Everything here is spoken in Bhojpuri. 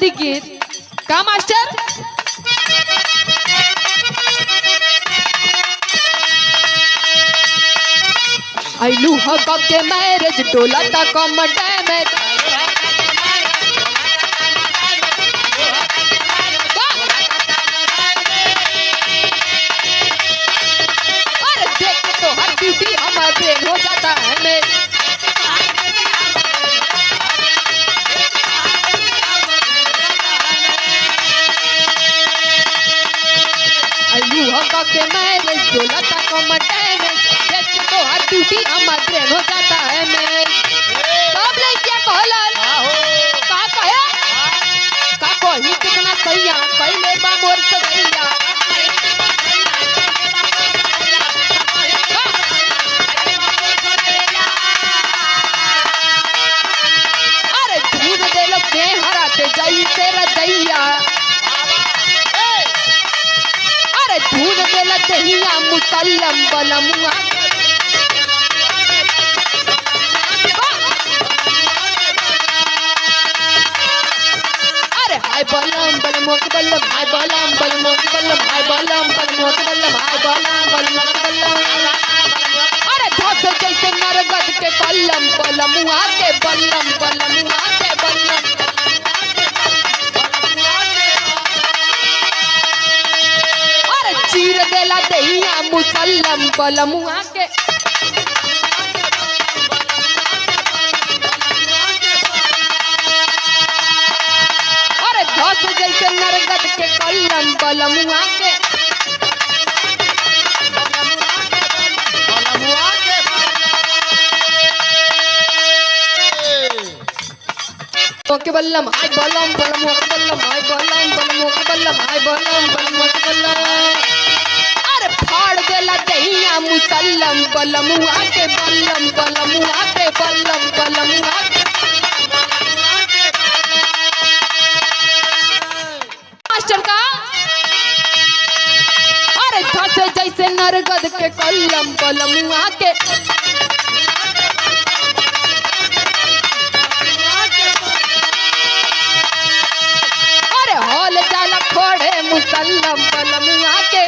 भक्ति गीत का मास्टर आइलू हक के मैरिज टोला तक डैमेज अरे देख तो हर ब्यूटी हमारे हो जाता है मैं आइलू हक के मैरिज टोला तक डैमेज तो हर ड्यूटी हमारे हो जाता है मैं सब ले क्या कहलन का कहे का कोई कितना सैया पहले बा मोर सदैया अरे धून देलो के हराते जाई से रदैया अरे धून देला दहिया मुसल्लम बलमुआ हाय बलम बलमोक बल्लम हाय बलम बलमोक बल्लम हाय बलम बलमोक बल्लम हाय बलम बलमोक बल्लम अरे धस जैसे नरगद के बल्लम बलमुआ के बल्लम बलमुआ के बल्लम अरे चीर देला दहिया मुसल्लम बलमुआ के धस जैसे नरगद के कल्लम बलमुआ के बल्लम हाय बलम बलमुआ के बल्लम हाय बलम बलमुआ के बल्लम हाय बलम बलमुआ के बल्लम अरे फाड़ देला दहिया मुसल्लम बलमुआ के बल्लम बलमुआ के बल्लम बलमुआ के मास्टर का अरे धस जैसे नरगद के कल्लम बलमुआ के अरे हॉल जाला खोड़े मुसल्लम बलमुआ के